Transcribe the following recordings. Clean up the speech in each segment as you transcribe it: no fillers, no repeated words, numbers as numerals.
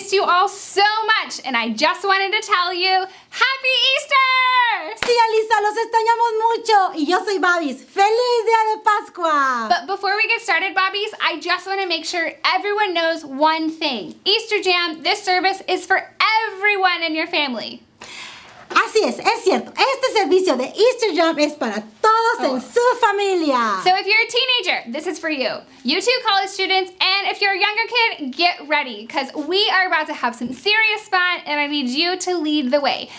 missed you all so much, and I just wanted to tell you, Happy Easter! Sí, Alisa, los extrañamos mucho. Y yo soy Babis. ¡Feliz Día de Pascua! But before we get started, Bobbies, I just want to make sure everyone knows one thing. EasterJam, this service is for everyone in your family. Así es cierto. Este servicio de EasterJam es para todos en su familia. So if you're a teenager, this is for you. You too, college students, and if you're a younger kid, get ready, because we are about to have some serious fun, and I need you to lead the way.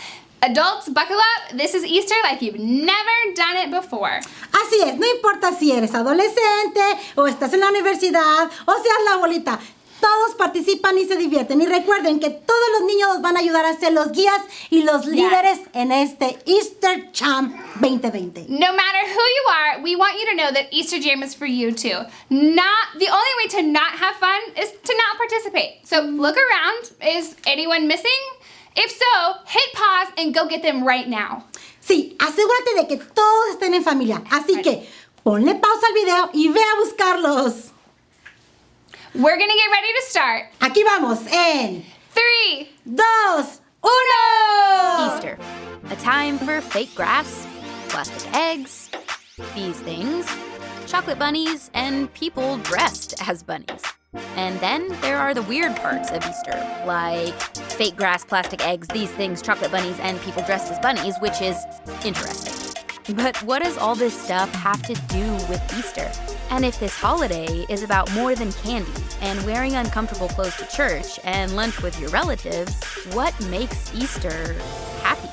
Adults, buckle up. This is Easter like you've never done it before. Así es, no importa si eres adolescente o estás en la universidad o seas la abuelita. Todos participan y se divierten. Y recuerden que todos los niños nos van a ayudar a ser los guías y los líderes en este EasterJam 2020. No matter who you are, we want you to know that EasterJam is for you too. The only way to not have fun is to not participate. So look around. Is anyone missing? If so, hit pause and go get them right now. Sí, asegúrate de que todos estén en familia. Así que ponle pausa al video y ve a buscarlos. We're gonna get ready to start. Aquí vamos en 3, 2, 1. Easter, a time for fake grass, plastic eggs, these things, chocolate bunnies, and people dressed as bunnies. And then there are the weird parts of Easter, like fake grass, plastic eggs, these things, chocolate bunnies, and people dressed as bunnies, which is interesting. But what does all this stuff have to do with Easter? And if this holiday is about more than candy and wearing uncomfortable clothes to church and lunch with your relatives, what makes Easter happy?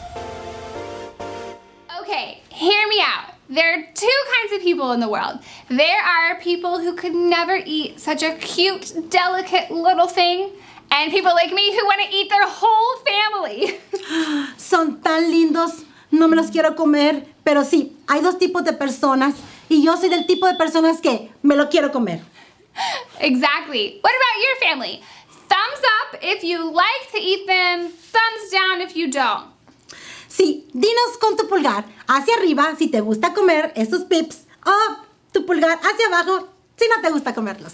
Okay, hear me out. There are two kinds of people in the world. There are people who could never eat such a cute, delicate little thing, and people like me who want to eat their whole family. Son tan lindos, no me los quiero comer, pero sí, hay dos tipos de personas y yo soy del tipo de personas que me lo quiero comer. Exactly. What about your family? Thumbs up if you like to eat them, thumbs down if you don't. Sí, dinos con tu pulgar hacia arriba si te gusta comer esos pips o tu pulgar hacia abajo si no te gusta comerlos.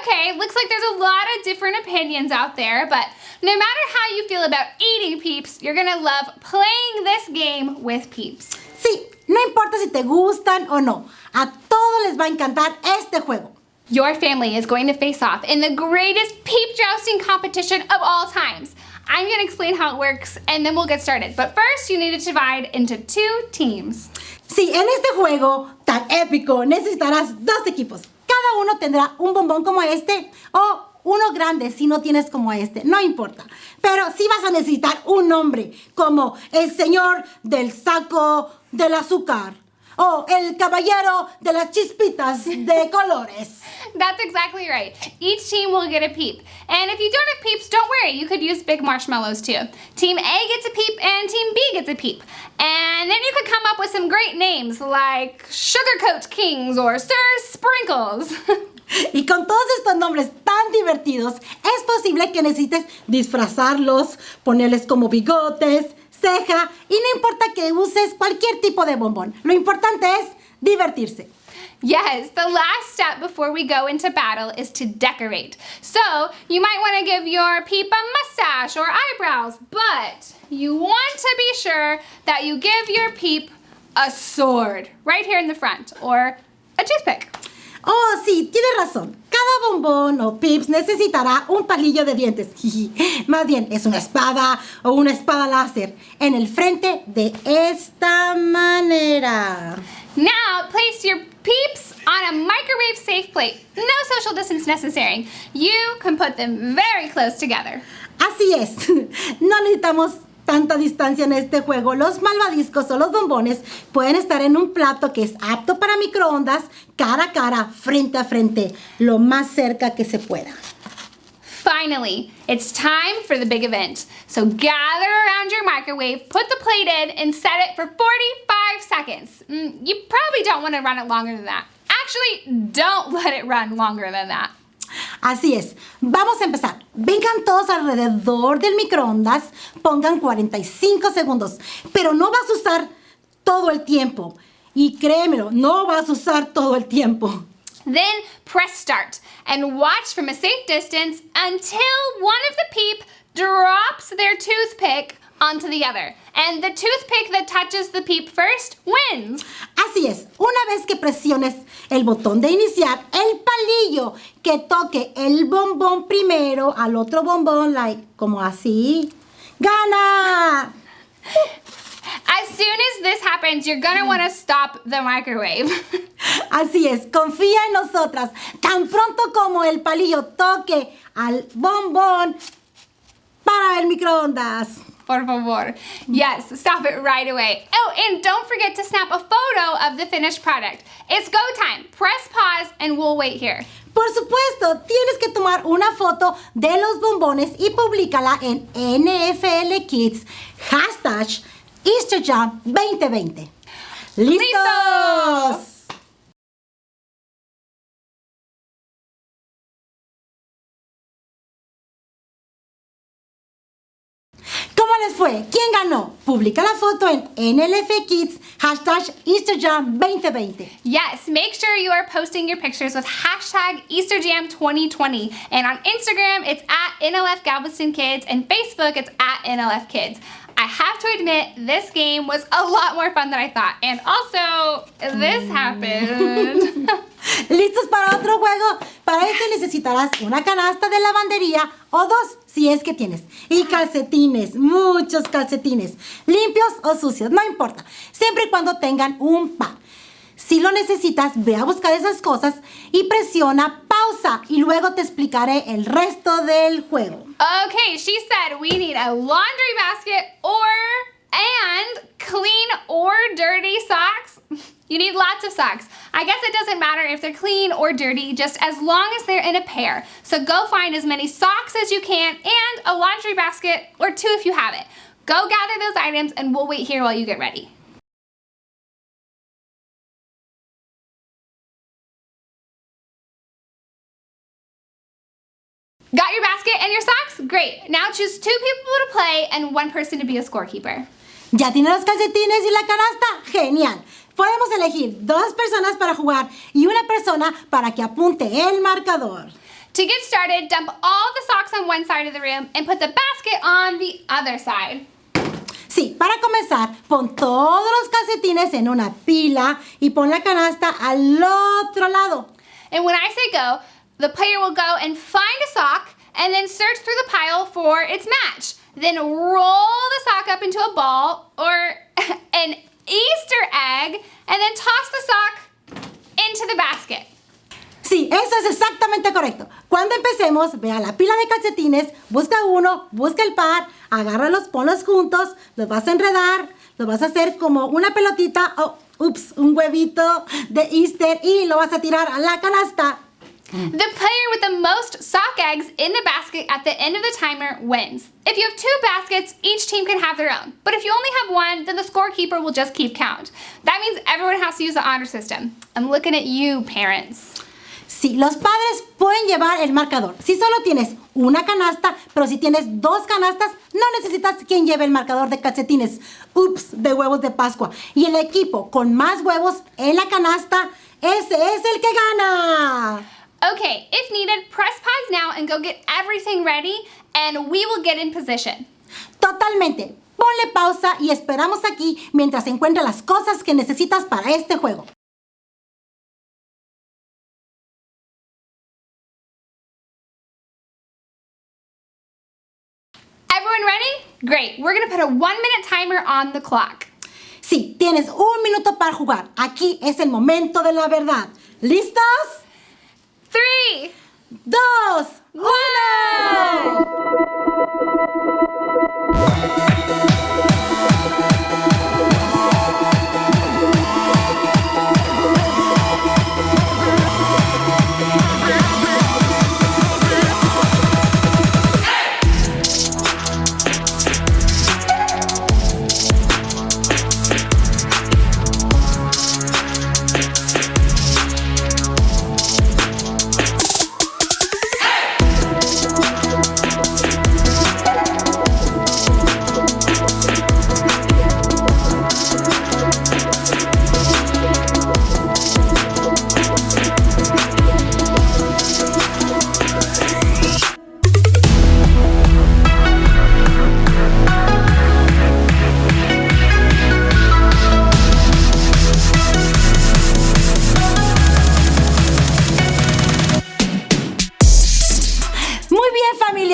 Okay. Looks like there's a lot of different opinions out there, but no matter how you feel about eating peeps, you're gonna love playing this game with peeps. Sí, no importa si te gustan o no, a todos les va a encantar este juego. Your family is going to face off in the greatest peep jousting competition of all times. I'm gonna explain how it works and then we'll get started. But first, you need to divide into 2 teams. Sí, en este juego tan épico necesitarás 2 equipos. Cada uno tendrá un bombón como este o uno grande si no tienes como este, no importa. Pero sí vas a necesitar un nombre como el señor del saco del azúcar o el caballero de las chispitas de colores. That's exactly right. Each team will get a peep. And if you don't have peeps, don't worry. You could use big marshmallows too. Team A gets a peep and Team B gets a peep. And then you could come up with some great names like Sugarcoat Kings or Sir Sprinkles. Y con todos estos nombres tan divertidos, es posible que necesites disfrazarlos, ponerles como bigotes, ceja, y no importa que uses cualquier tipo de bombón. Lo importante es divertirse. Yes, the last step before we go into battle is to decorate. So, you might want to give your peep a mustache or eyebrows, but you want to be sure that you give your peep a sword right here in the front or a toothpick. Oh, sí, tienes razón. Cada bombón o pips necesitará un palillo de dientes. Más bien, es una espada o una espada láser en el frente de esta manera. Now, place your peeps on a microwave-safe plate. No social distance necessary. You can put them very close together. Así es. No necesitamos tanta distancia en este juego. Los malvadiscos o los bombones pueden estar en un plato que es apto para microondas, cara a cara, frente a frente, lo más cerca que se pueda. Finally, it's time for the big event. So gather around your microwave, put the plate in, and set it for 45 seconds. You probably don't want to run it longer than that. Actually, don't let it run longer than that. Así es. Vamos a empezar. Vengan todos alrededor del microondas, pongan 45 segundos, pero no vas a usar todo el tiempo. Y créemelo, no vas a usar todo el tiempo. Then press start. and watch from a safe distance until one of the peep drops their toothpick onto the other. And the toothpick that touches the peep first wins. Así es, una vez que presiones el botón de iniciar, el palillo que toque el bombón primero al otro bombón, como así, ¡gana! As soon as this happens, you're gonna want to stop the microwave. Así es, confía en nosotras. Tan pronto como el palillo toque al bombón, para el microondas. Por favor. Yes, stop it right away. Oh, and don't forget to snap a photo of the finished product. It's go time. Press pause and we'll wait here. Por supuesto, tienes que tomar una foto de los bombones y publícala en NFL Kids #EasterJam 2020. ¡Listos! ¿Cómo les fue? ¿Quién ganó? Publica la foto en NLF Kids #EasterJam 2020. Yes, make sure you are posting your pictures with #EasterJam2020. And on Instagram, it's at NLF Galveston Kids, and Facebook, it's at NLF Kids. I have to admit, this game was a lot more fun than I thought. And also, this happened. ¿Listos para otro juego? Para este necesitarás una canasta de lavandería o dos, si es que tienes. Y calcetines, muchos calcetines, limpios o sucios, no importa. Siempre y cuando tengan un par. Si lo necesitas, ve a buscar esas cosas y presiona pausa y luego te explicaré el resto del juego. Okay, she said we need a laundry basket and clean or dirty socks. You need lots of socks. I guess it doesn't matter if they're clean or dirty, just as long as they're in a pair. So go find as many socks as you can and a laundry basket or two if you have it. Go gather those items and we'll wait here while you get ready. Got your basket and your socks? Great. Now choose 2 people to play and 1 person to be a scorekeeper. ¿Ya tiene los calcetines y la canasta? ¡Genial! Podemos elegir 2 personas para jugar y 1 persona para que apunte el marcador. To get started, dump all the socks on one side of the room and put the basket on the other side. Sí, para comenzar, pon todos los calcetines en una pila y pon la canasta al otro lado. And when I say go, the player will go and find a sock and then search through the pile for its match. Then roll the sock up into a ball or an Easter egg and then toss the sock into the basket. Sí, eso es exactamente correcto. Cuando empecemos, ve a la pila de calcetines, busca uno, busca el par, agárralos, ponlos juntos, los vas a enredar, los vas a hacer como una pelotita o, un huevito de Easter y lo vas a tirar a la canasta. The player with the most sock eggs in the basket at the end of the timer wins. If you have 2 baskets, each team can have their own. But if you only have 1, then the scorekeeper will just keep count. That means everyone has to use the honor system. I'm looking at you, parents. Sí, los padres pueden llevar el marcador. Si solo tienes una canasta, pero si tienes 2 canastas, no necesitas quien lleve el marcador de calcetines. De huevos de Pascua. Y el equipo con más huevos en la canasta, ese es el que gana. Okay, if needed, press pause now and go get everything ready, and we will get in position. Totalmente. Ponle pausa y esperamos aquí mientras encuentra las cosas que necesitas para este juego. Everyone ready? Great. We're gonna put a 1-minute timer on the clock. Sí, tienes 1 minuto para jugar. Aquí es el momento de la verdad. ¿Listos? 3, 2, 1.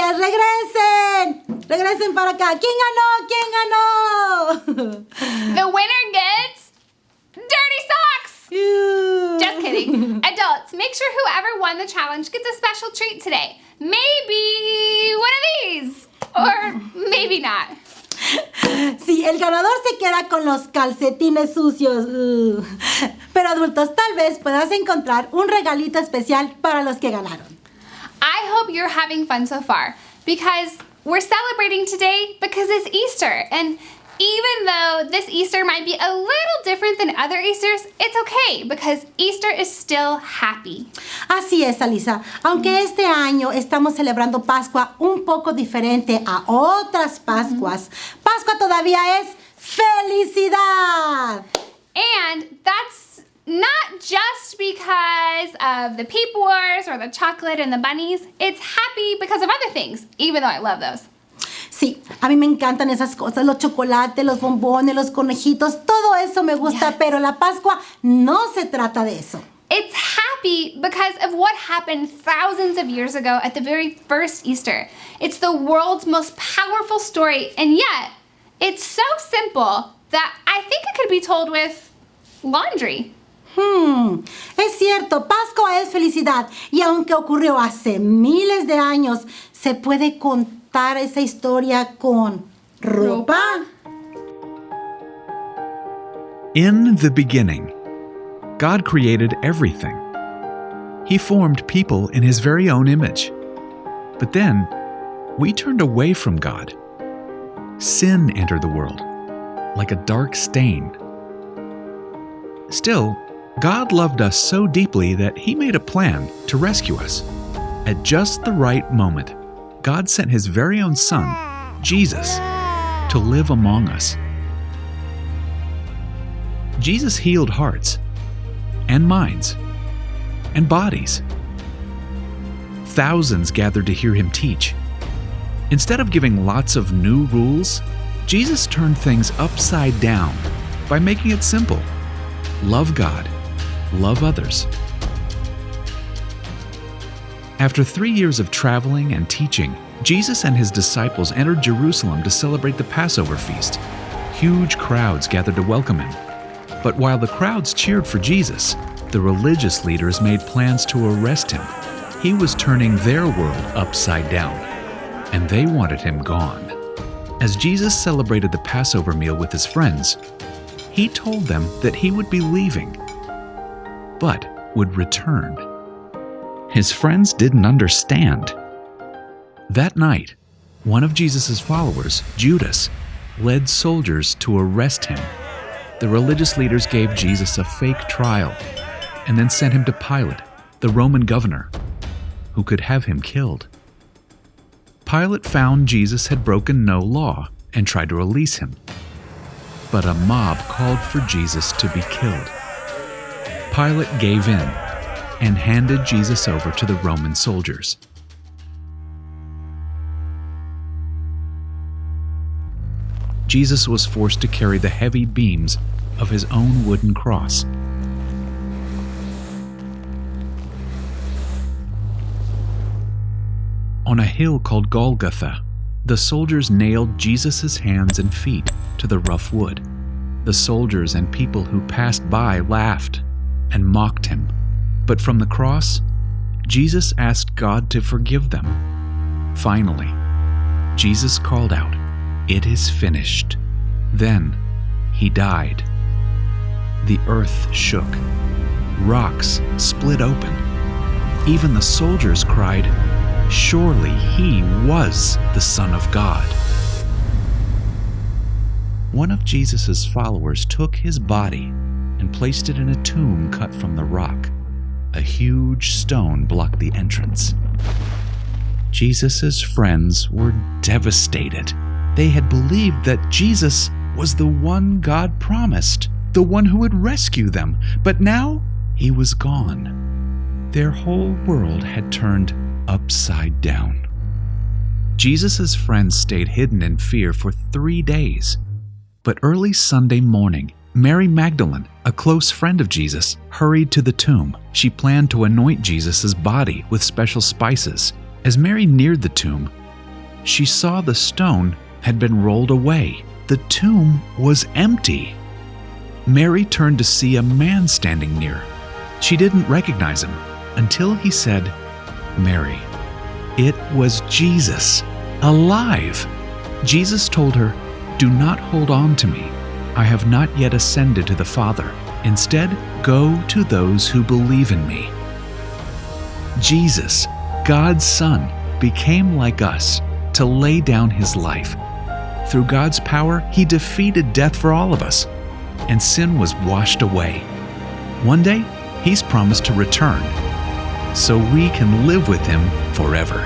Pues regresen. Regresen para acá. ¿Quién ganó? ¿Quién ganó? The winner gets dirty socks! Just kidding. Adults, make sure whoever won the challenge gets a special treat today. Maybe one of these. Or maybe not. Sí, el ganador se queda con los calcetines sucios. Pero adultos, tal vez puedas encontrar un regalito especial para los que ganaron. I hope you're having fun so far because we're celebrating today because it's Easter. And even though this Easter might be a little different than other Easters, it's okay because Easter is still happy. Así es, Alisa. Aunque este año estamos celebrando Pascua un poco diferente a otras Pascuas, Pascua todavía es felicidad. And that's not just because of the peep wars or the chocolate and the bunnies. It's happy because of other things, even though I love those. Sí, a mí me encantan esas cosas, los chocolates, los bombones, los conejitos, todo eso me gusta, pero la Pascua no se trata de eso. It's happy because of what happened thousands of years ago at the very first Easter. It's the world's most powerful story, and yet it's so simple that I think it could be told with laundry. Es cierto, Pascua es felicidad, y aunque ocurrió hace miles de años, se puede contar esa historia con ropa. In the beginning, God created everything. He formed people in His very own image. But then, we turned away from God. Sin entered the world, like a dark stain. Still, God loved us so deeply that He made a plan to rescue us. At just the right moment, God sent His very own Son, Jesus, to live among us. Jesus healed hearts and minds and bodies. Thousands gathered to hear Him teach. Instead of giving lots of new rules, Jesus turned things upside down by making it simple. Love God, love others. After 3 years of traveling and teaching, Jesus and His disciples entered Jerusalem to celebrate the Passover feast. Huge crowds gathered to welcome Him. But while the crowds cheered for Jesus, the religious leaders made plans to arrest Him. He was turning their world upside down, and they wanted Him gone. As Jesus celebrated the Passover meal with His friends, He told them that He would be leaving, but would return. His friends didn't understand. That night, one of Jesus' followers, Judas, led soldiers to arrest Him. The religious leaders gave Jesus a fake trial and then sent Him to Pilate, the Roman governor, who could have Him killed. Pilate found Jesus had broken no law and tried to release Him. But a mob called for Jesus to be killed. Pilate gave in and handed Jesus over to the Roman soldiers. Jesus was forced to carry the heavy beams of His own wooden cross. On a hill called Golgotha, the soldiers nailed Jesus' hands and feet to the rough wood. The soldiers and people who passed by laughed and mocked Him. But from the cross, Jesus asked God to forgive them. Finally, Jesus called out, "It is finished." Then He died. The earth shook. Rocks split open. Even the soldiers cried, "Surely He was the Son of God." One of Jesus' followers took His body and placed it in a tomb cut from the rock. A huge stone blocked the entrance. Jesus' friends were devastated. They had believed that Jesus was the one God promised, the one who would rescue them, but now He was gone. Their whole world had turned upside down. Jesus' friends stayed hidden in fear for 3 days. But early Sunday morning, Mary Magdalene, a close friend of Jesus, hurried to the tomb. She planned to anoint Jesus' body with special spices. As Mary neared the tomb, she saw the stone had been rolled away. The tomb was empty. Mary turned to see a man standing near. She didn't recognize him until he said, "Mary." It was Jesus, alive. Jesus told her, "Do not hold on to me. I have not yet ascended to the Father. Instead, go to those who believe in me." Jesus, God's Son, became like us to lay down his life. Through God's power, he defeated death for all of us, and sin was washed away. One day, he's promised to return, so we can live with him forever.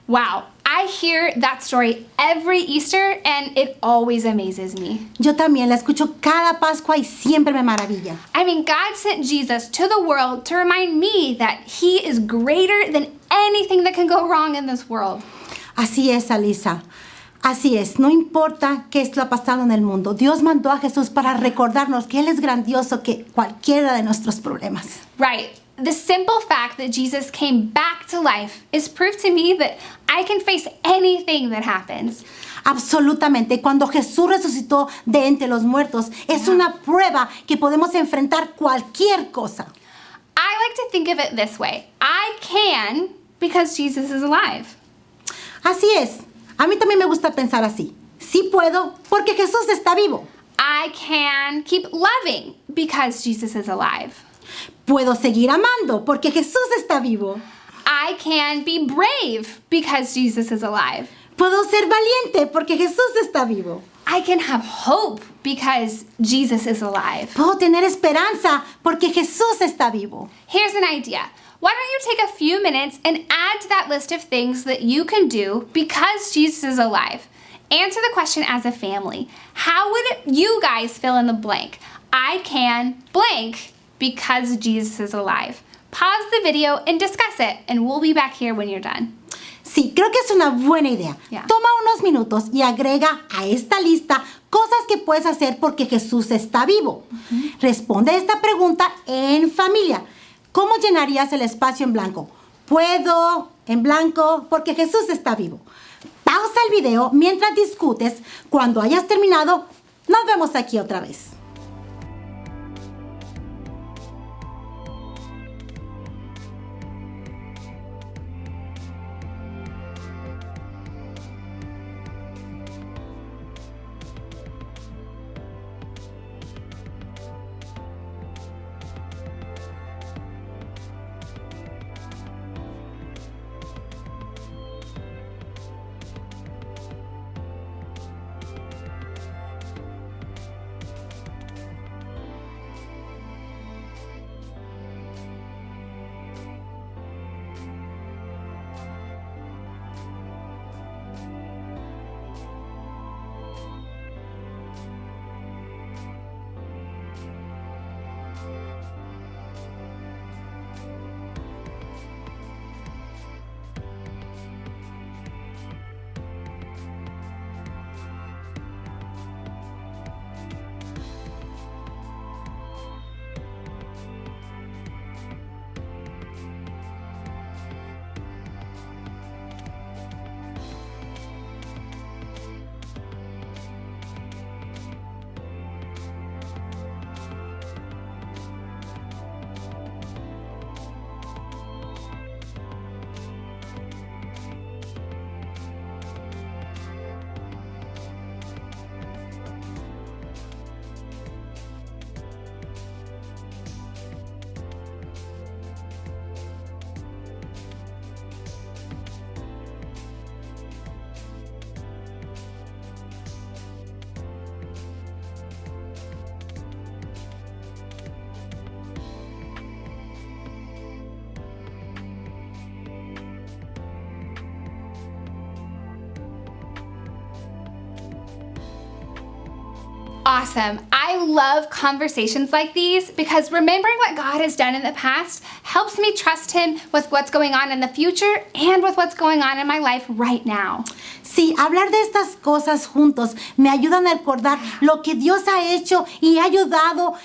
Wow, I hear that story every Easter and it always amazes me. Yo también la escucho cada Pascua y siempre me maravilla. I mean, God sent Jesus to the world to remind me that he is greater than anything that can go wrong in this world. Así es, Alisa. Así es, no importa qué es lo ha pasado en el mundo. Dios mandó a Jesús para recordarnos que Él es grandioso que cualquiera de nuestros problemas. Right. The simple fact that Jesus came back to life is proof to me that I can face anything that happens. Absolutamente. Cuando Jesús resucitó de entre los muertos, es una prueba que podemos enfrentar cualquier cosa. I like to think of it this way. I can because Jesus is alive. Así es. A mí también me gusta pensar así. Sí puedo porque Jesús está vivo. I can keep loving because Jesus is alive. Puedo seguir amando porque Jesús está vivo. I can be brave because Jesus is alive. Puedo ser valiente porque Jesús está vivo. I can have hope because Jesus is alive. Puedo tener esperanza porque Jesús está vivo. Here's an idea. Why don't you take a few minutes and add to that list of things that you can do because Jesus is alive? Answer the question as a family. How would you guys fill in the blank? I can blank because Jesus is alive. Pause the video and discuss it, and we'll be back here when you're done. Sí, creo que es una buena idea. Yeah. Toma unos minutos y agrega a esta lista cosas que puedes hacer porque Jesús está vivo. Responde esta pregunta en familia. ¿Cómo llenarías el espacio en blanco? Puedo, en blanco, porque Jesús está vivo. Pausa el video mientras discutes. Cuando hayas terminado, nos vemos aquí otra vez. Awesome. I love conversations like these because remembering what God has done in the past helps me trust Him with what's going on in the future and with what's going on in my life right now. Sí, hablar de estas cosas juntos me ayudan a recordar lo que Dios ha hecho y me ha ayudado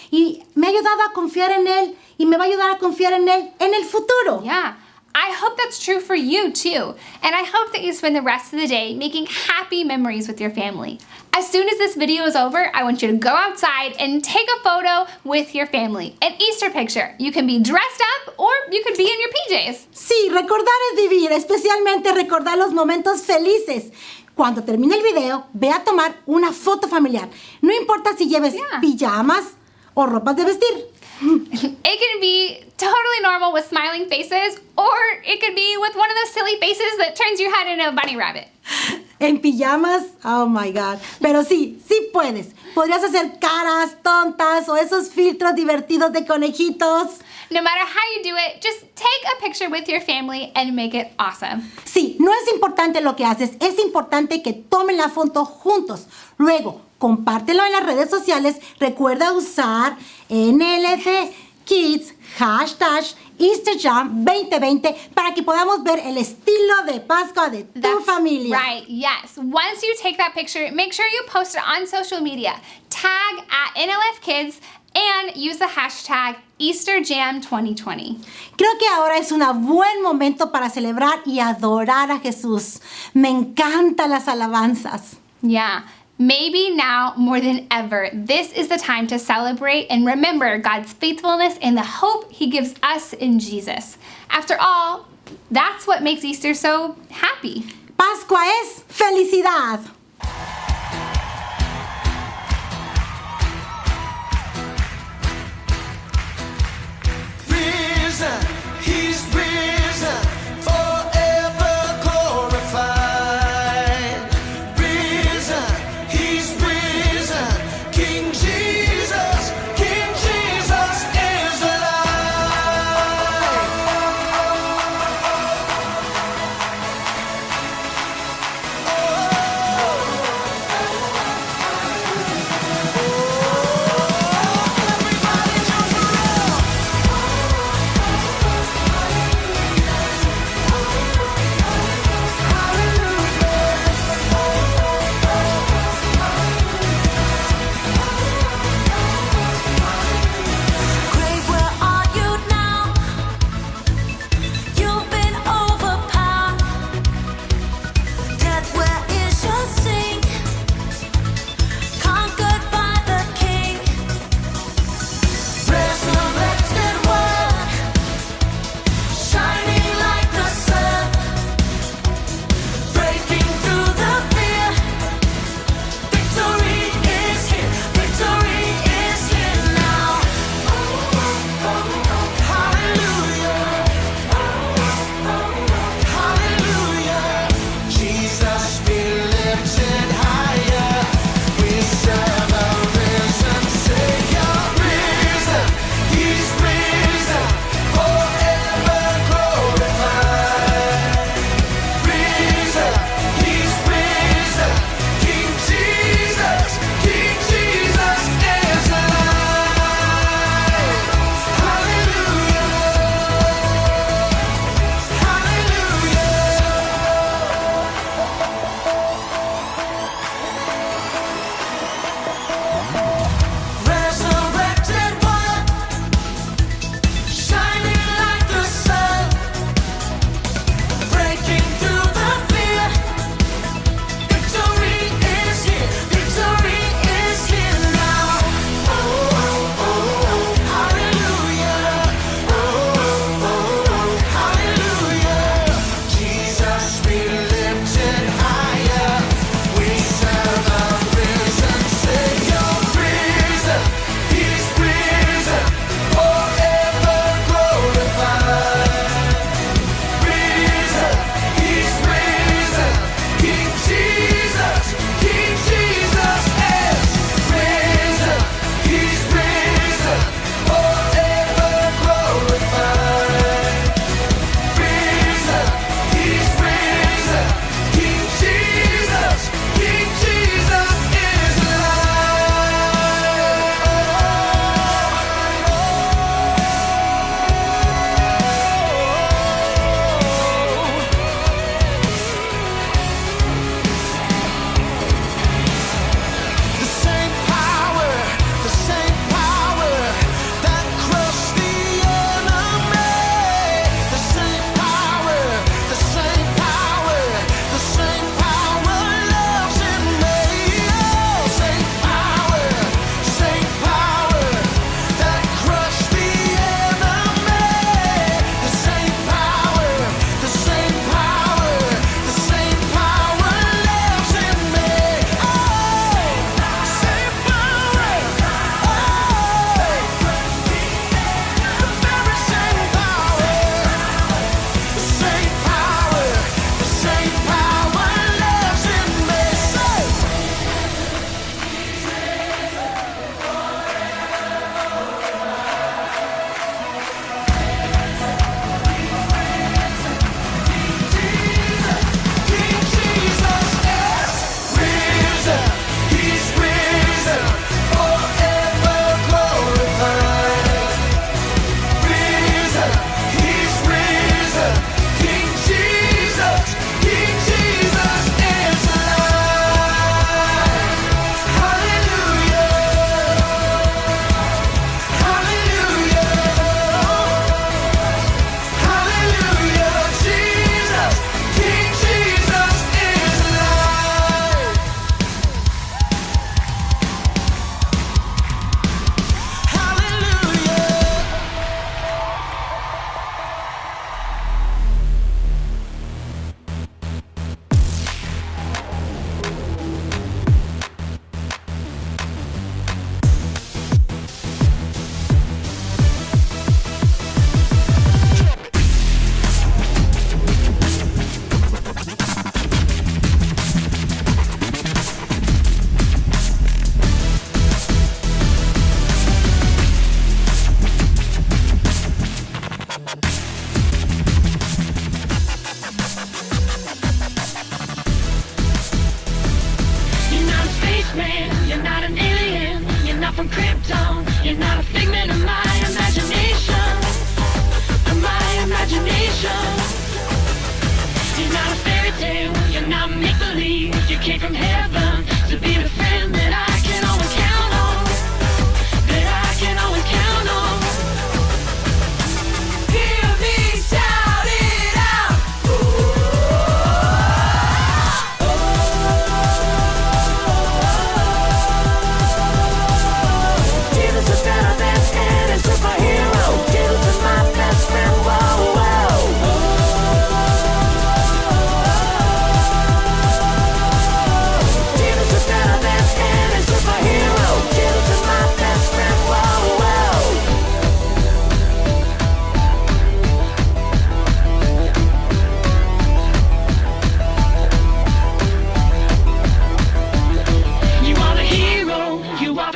a confiar en Él y me va a ayudar a confiar en Él en el futuro. Yeah. I hope that's true for you too. And I hope that you spend the rest of the day making happy memories with your family. As soon as this video is over, I want you to go outside and take a photo with your family. An Easter picture. You can be dressed up or you could be in your PJs. Sí, recordar es vivir, especialmente recordar los momentos felices. Cuando termine el video, ve a tomar una foto familiar. No importa si lleves pijamas o ropas de vestir. It can be totally normal with smiling faces, or it could be with one of those silly faces that turns your head into a bunny rabbit. En pijamas, oh my God. Pero sí puedes. Podrías hacer caras tontas o esos filtros divertidos de conejitos. No matter how you do it, just take a picture with your family and make it awesome. Sí, no es importante lo que haces, es importante que tomen la foto juntos. Luego, compártelo en las redes sociales. Recuerda usar NLF Kids #EasterJam 2020 para que podamos ver el estilo de Pascua de tu familia. Right, yes. Once you take that picture, make sure you post it on social media. Tag @NLFKids and use the hashtag EasterJam2020. Creo que ahora es un buen momento para celebrar y adorar a Jesús. Me encantan las alabanzas. Yeah. Maybe now more than ever, this is the time to celebrate and remember God's faithfulness and the hope He gives us in Jesus. After all, that's what makes Easter so happy. Pascua es felicidad. Risen, He's risen, forever glorified. Risen, He's risen, King Jesus is alive. Oh,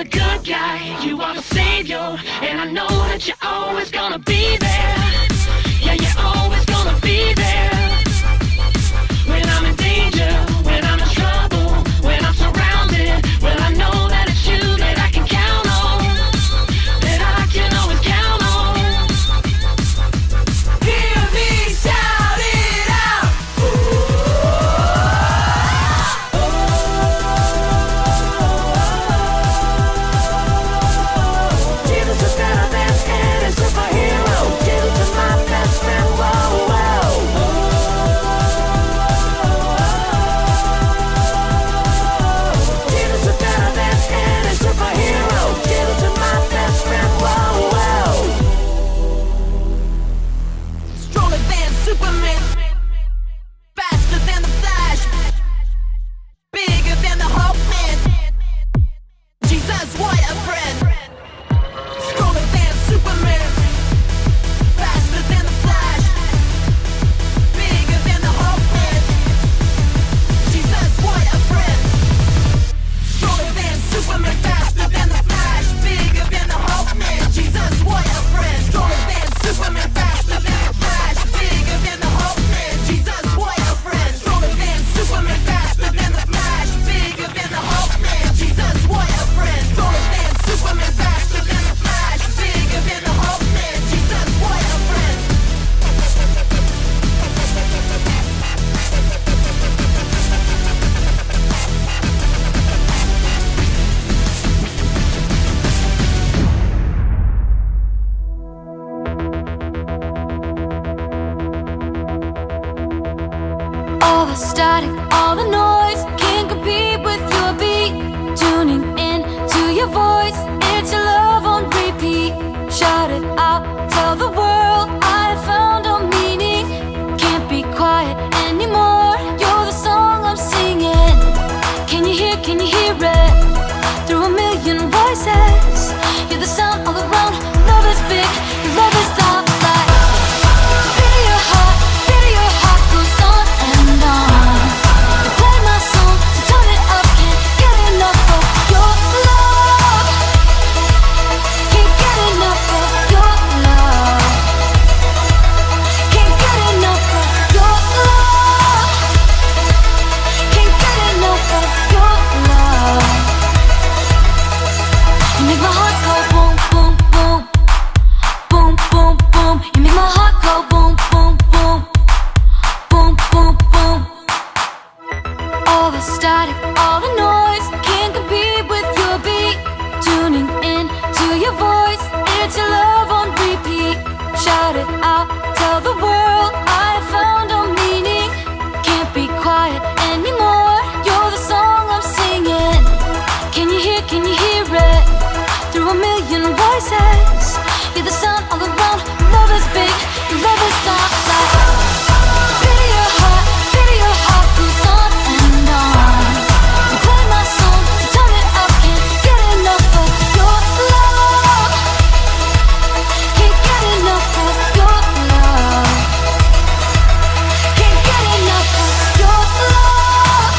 good guy, you are the savior, and I know that you're always gonna be there. Yeah, you're always gonna be there. When I'm in danger, when I'm in trouble, when I'm surrounded, well I know that it's you that I can count on, that I can always count on. Hear me shout it out. Jesus is better than any superhero. Jesus is my best friend. Whoa, whoa. Jesus is better than any superhero. Jesus is my best friend. Whoa, whoa. Stronger than Superman, faster than the Flash, bigger than the Hulk man. Jesus, what a friend. Stronger than Superman, faster than the Flash, bigger than the Hulk man. Jesus, what a friend. Stronger than Superman, faster than the Flash, bigger than the Hulk man. Jesus, what a friend. Stronger than Superman, faster than the Flash, bigger than the Hulk man. Jesus, what a friend. Stronger than Superman, faster than the Flash, bigger than the Hulk man. Jesus, what a friend. Stronger than Superman, faster than the Flash, bigger than the Hulk man. Jesus, what a friend. All the static, all the noise can't compete with your beat. Tuning in to your voice, it's your love on repeat. Shout it out, tell the world I found a meaning. Can't be quiet anymore, you're the song I'm singing. Can you hear it? Through a million voices, you're the sound all around. Love is big, your love is loud like. Beat of your heart goes on and on. You play my song, so turn it up, can't get enough of your love. Can't get enough of your love. Can't get enough of your love. Can't get enough of your love. You make my heart go boom, boom, boom. Boom, boom, boom. You make my heart go boom, boom, boom. Boom, boom, boom. All the static, all the noise can't compete with your beat. Tuning in to your voice, it's your love on repeat. Shout it out, tell the world I found a meaning. Can't be quiet anymore, you're the song I'm singing. Can you hear it? Through a million voices, you're the sound all around. Love is big, your love is loud like. Beat of your heart goes on and on. You play my song, so turn it up, can't get enough of your love. Can't get enough of your love. Can't get enough of your love.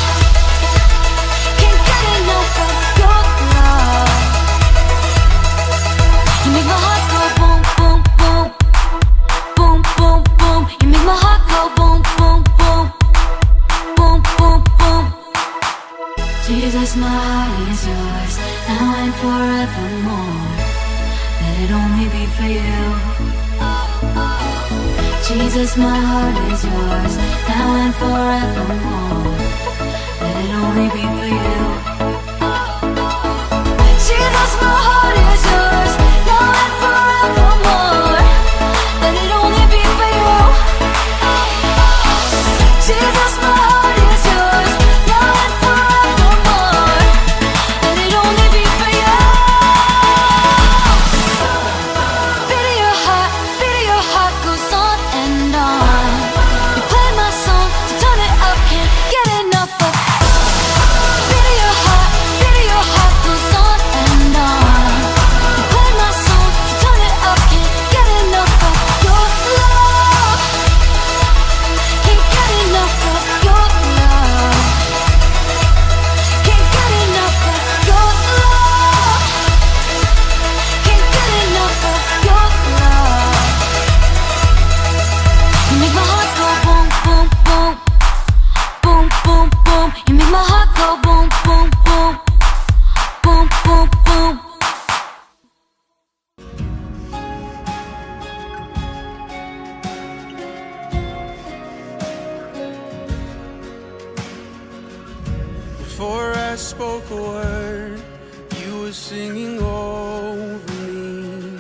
Can't get enough of your love. You make my heart go boom, boom, boom. Boom, boom, boom. You make my heart go boom, boom, boom. Boom, boom, boom. Jesus, my heart is yours, now and forevermore. Let it only be for you. Jesus, my heart is yours, now and forevermore. Let it only be for you. Jesus, my heart is yours, now and forevermore. Let it only be for you. Jesus, my heart is yours, now and forevermore. Let it only be for you. Beat of your heart goes on and on. You play my song, so turn it up, can't get enough of. Beat of your heart. word you were singing over me.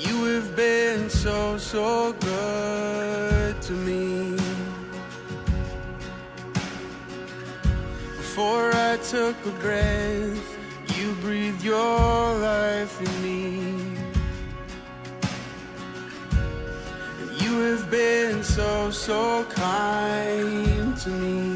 You have been so, so good to me. Before I took a breath, you breathed your life in me. And you have been so, so kind to me.